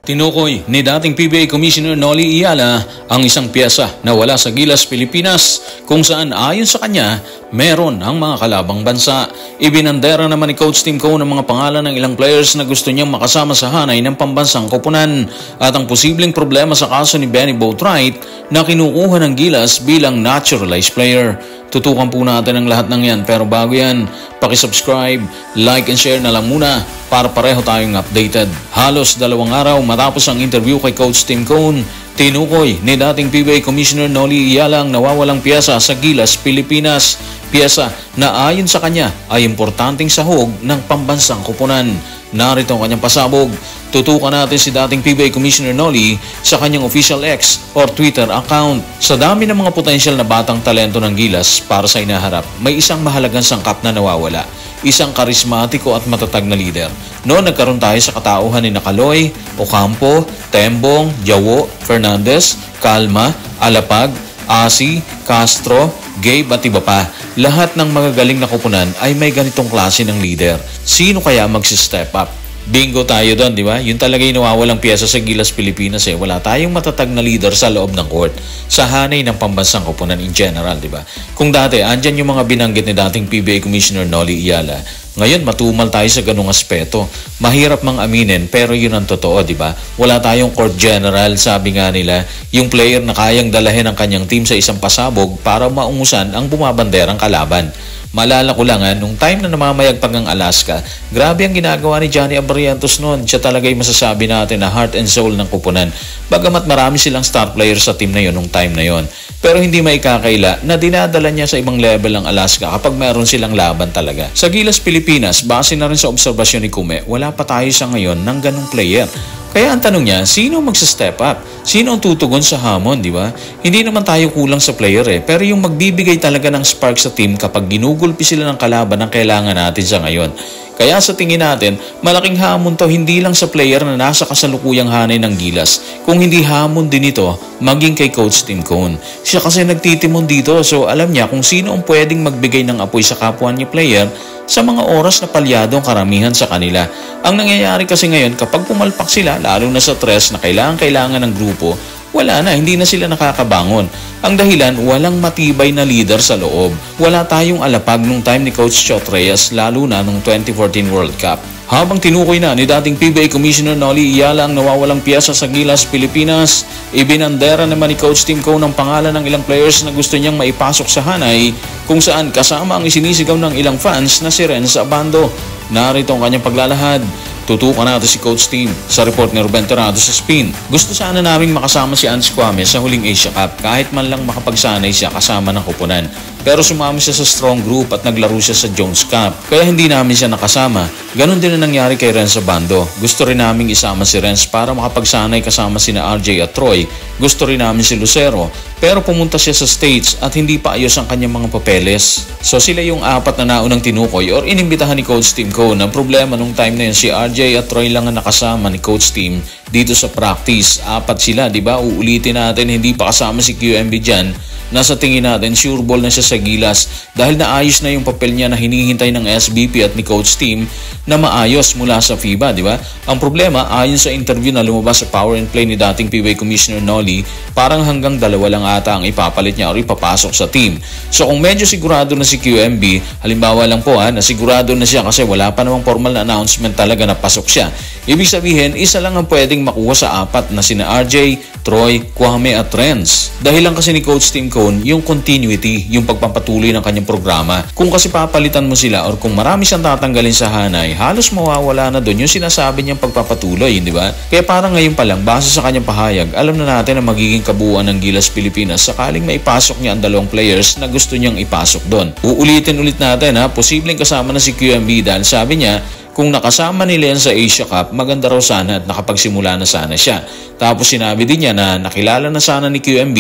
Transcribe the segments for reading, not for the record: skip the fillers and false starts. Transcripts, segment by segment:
Tinukoy ni dating PBA Commissioner Noli Iyala ang isang piyesa na wala sa Gilas, Pilipinas kung saan ayon sa kanya meron ang mga kalabang bansa. Ibinandera naman ni Coach Tim Cone ang mga pangalan ng ilang players na gusto niyang makasama sa hanay ng pambansang koponan at ang posibleng problema sa kaso ni Benny Boatwright na kinukuha ng Gilas bilang naturalized player. Tutukan po natin ang lahat ng yan, pero bago yan, pakisubscribe, like and share na lang muna para pareho tayong updated. Halos 2 araw matapos ang interview kay Coach Tim Cone, tinukoy ni dating PBA Commissioner Noli Iyala ang nawawalang piyesa sa Gilas, Pilipinas. Piyesa na ayon sa kanya ay importanteng sahog ng pambansang koponan. Narito ang kanyang pasabog. Tutukan natin si dating PBA Commissioner Noli sa kanyang official X or Twitter account. Sa dami ng mga potensyal na batang talento ng Gilas para sa inaharap, may isang mahalagang sangkap na nawawala. Isang karismatiko at matatag na leader. Noon nagkaroon tayo sa katauhan ni Nakaloy, Ocampo, Tembong, Jawo, Fernandez, Calma, Alapag, Asi, Castro, Gabe at iba pa. Lahat ng magagaling na koponan ay may ganitong klase ng leader. Sino kaya magsi-step up? Bingo tayo doon, di ba? Yun talaga yung nawawalang piyesa sa Gilas, Pilipinas eh. Wala tayong matatag na leader sa loob ng court. Sa hanay ng pambansang koponan in general, di ba? Kung dati, andyan yung mga binanggit ni dating PBA Commissioner Noli Iyala. Ngayon, matumal tayo sa ganung aspeto. Mahirap mang aminin, pero yun ang totoo, di ba? Wala tayong court general, sabi nga nila, yung player na kayang dalahin ang kanyang team sa isang pasabog para maungusan ang bumabanderang kalaban. Malala ko lang nung time na namamayagpag ang Alaska, grabe ang ginagawa ni Johnny Abarrientos noon. Siya talaga yung masasabi natin na heart and soul ng koponan. Bagamat marami silang star players sa team na yon nung time na yon. Pero hindi maikakaila na dinadala niya sa ibang level ang Alaska kapag meron silang laban talaga. Sa Gilas, Pilipinas, base na rin sa obserbasyon ni Kume, wala pa tayo sa ngayon ng ganung player. Kaya ang tanong niya, sino magsa-step up? Sino ang tutugon sa hamon, di ba? Hindi naman tayo kulang sa player pero yung magbibigay talaga ng spark sa team kapag ginugulpi sila ng kalaban ang kailangan natin sa ngayon. Kaya sa tingin natin, malaking hamon to hindi lang sa player na nasa kasalukuyang hanay ng Gilas, kung hindi hamon din ito maging kay Coach Tim Cone. Siya kasi nagtitimon dito, so alam niya kung sino ang pwedeng magbigay ng apoy sa kapwa niya player sa mga oras na palyado ang karamihan sa kanila. Ang nangyayari kasi ngayon kapag pumalpak sila, lalo na sa stress na kailangan ng grupo, wala na, hindi na sila nakakabangon. Ang dahilan, walang matibay na leader sa loob. Wala tayong alapag nung time ni Coach Chot Reyes, lalo na nung 2014 World Cup. Habang tinukoy na ni dating PBA Commissioner Noli Iyala ang nawawalang piyesa sa Gilas, Pilipinas, ibinandera naman ni Coach Tim Cone ang pangalan ng ilang players na gusto niyang maipasok sa hanay, kung saan kasama ang isinisigaw ng ilang fans na si Renz Abando. Narito ang kanyang paglalahad. Tutukan natin si Coach Tim sa report ni Ruben Terrado sa Spin. Gusto sana naming makasama si Ans Kwame sa huling Asia Cup kahit man lang makapagsanay siya kasama ng koponan. Pero sumama siya sa strong group at naglaro siya sa Jones Cup. Kaya hindi namin siya nakasama. Ganon din ang nangyari kay Renz Abando. Gusto rin naming isama si Renz para makapagsanay kasama sina RJ at Troy. Gusto rin namin si Lucero. Pero pumunta siya sa States at hindi pa ayos ang kanyang mga papeles. So sila yung 4 na naunang tinukoy or inimbitahan ni Coach Tim Cone. Ang problema nung time na yun, si RJ at Troy lang ang nakasama ni Coach Tim dito sa practice. 4 sila, di ba? Uulitin natin, hindi pa kasama si QMB dyan. Nasa tingin natin, sure ball na siya sa Gilas dahil naayos na yung papel niya na hinihintay ng SBP at ni Coach Tim na maayos mula sa FIBA, di ba? Ang problema, ayon sa interview na lumabas sa Power and Play ni dating PBA Commissioner Noli, parang hanggang 2 lang ata ang ipapalit niya o ipapasok sa team. So kung medyo sigurado na si QMB, halimbawa lang po na sigurado na siya kasi wala pa namang formal na announcement talaga na pasok siya. Ibig sabihin, isa lang ang pwedeng makuha sa 4 na sina RJ, Troy, Kwame at Renz. Dahil lang kasi ni Coach Tim Cone yung continuity, yung pagpapatuloy ng kanyang programa. Kung kasi papalitan mo sila or kung marami siyang tatanggalin sa hanay, halos mawawala na doon yung sinasabi niyang pagpapatuloy, di ba? Kaya parang ngayon pa lang, base sa kanyang pahayag, alam na natin na magiging kabuuan ng Gilas, Pilipinas sakaling maipasok niya ang 2 players na gusto niyang ipasok doon. Uulitin ulit natin posibleng kasama na si QMB dahil sabi niya, kung nakasama nila yan sa Asia Cup, maganda raw sana at nakapagsimula na sana siya. Tapos sinabi din niya na nakilala na sana ni QMB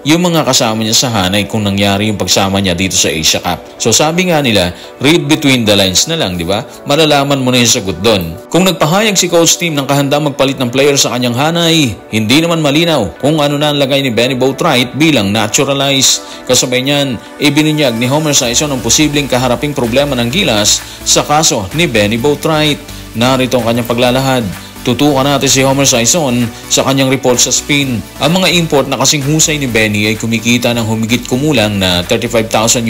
yung mga kasama niya sa hanay kung nangyari yung pagsama niya dito sa Asia Cup. So sabi nga nila, read between the lines na lang, di ba? Malalaman mo na yung sagot doon. Kung nagpahayag si Coach Tim ng kahanda magpalit ng player sa kanyang hanay, hindi naman malinaw kung ano na ang lagay ni Benny Boatwright bilang naturalized. Kasabay niyan, ibinunyag ni Homer Sison ang posibleng kaharaping problema ng Gilas sa kaso ni Benny Boatwright. Narito ang kanyang paglalahad. Tutukan natin si Homer Sison sa kanyang report sa Spain. Ang mga import na kasing husay ni Benny ay kumikita ng humigit kumulang na $35,000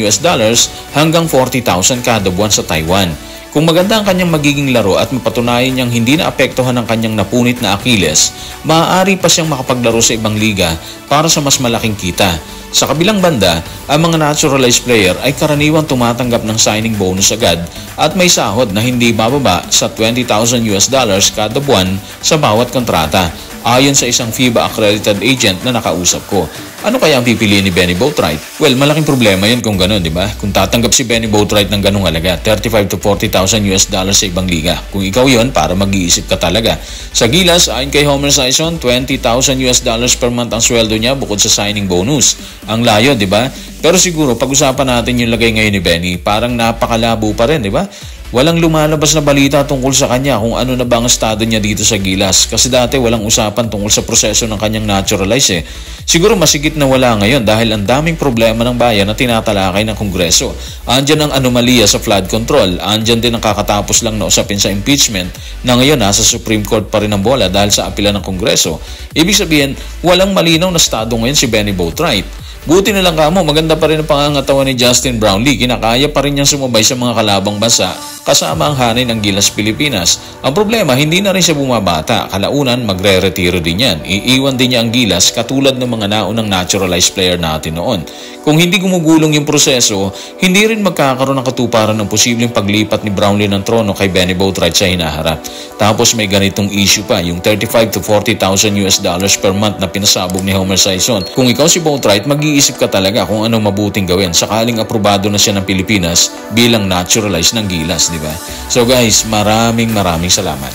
hanggang $40,000 kada buwan sa Taiwan. Kung maganda ang kanyang magiging laro at mapatunayan niyang hindi naapektuhan ng kanyang napunit na Achilles, maaari pa siyang makapaglaro sa ibang liga para sa mas malaking kita. Sa kabilang banda, ang mga naturalized player ay karaniwang tumatanggap ng signing bonus agad at may sahod na hindi bababa sa $20,000 kada buwan sa bawat kontrata, ayon sa isang FIBA accredited agent na nakausap ko. Ano kaya ang pipiliin ni Benny Boatwright? Well, malaking problema yun kung gano'n, di ba? Kung tatanggap si Benny Boatwright ng ganung halaga, $35,000 to $40,000 sa ibang liga. Kung ikaw yon, para mag-iisip ka talaga. Sa Gilas, ayon kay Homer Sison, $20,000 per month ang sweldo niya bukod sa signing bonus. Ang layo, di ba? Pero siguro, pag-usapan natin yung lagay ngayon ni Benny, parang napakalabo pa rin, di ba? Walang lumalabas na balita tungkol sa kanya kung ano na ba ang estado niya dito sa Gilas. Kasi dati walang usapan tungkol sa proseso ng kanyang naturalize eh. Siguro masigit na wala ngayon dahil ang daming problema ng bayan na tinatalakay ng Kongreso. Andyan ang anomalya sa flood control. Andyan din ang kakatapos lang na usapin sa impeachment na ngayon nasa Supreme Court pa rin ang bola dahil sa apela ng Kongreso. Ibig sabihin, walang malinaw na estado ngayon si Benny Boatwright. Buti na lang kamo, maganda pa rin ang pangangatawan ni Justin Brownlee. Kinakaya pa rin niyang sumabay sa mga kalabang bansa kasama ang hanay ng Gilas Pilipinas. Ang problema, hindi na rin siya bumabata. Kalaunan, magre-retiro din yan. Iiwan din niya ang Gilas katulad ng mga naunang naturalized player natin noon. Kung hindi gumugulong yung proseso, hindi rin magkakaroon ng katuparan ng posibleng paglipat ni Brownlee ng trono kay Benny Boatwright sa hinaharap. Tapos may ganitong issue pa, yung $35,000 to $40,000 per month na pinasabog ni Homer Sison. Kung ikaw si Boatwright, mag-iisip ka talaga kung ano mabuting gawin sakaling aprobado na siya ng Pilipinas bilang naturalized ng Gilas, di ba? So guys, maraming salamat.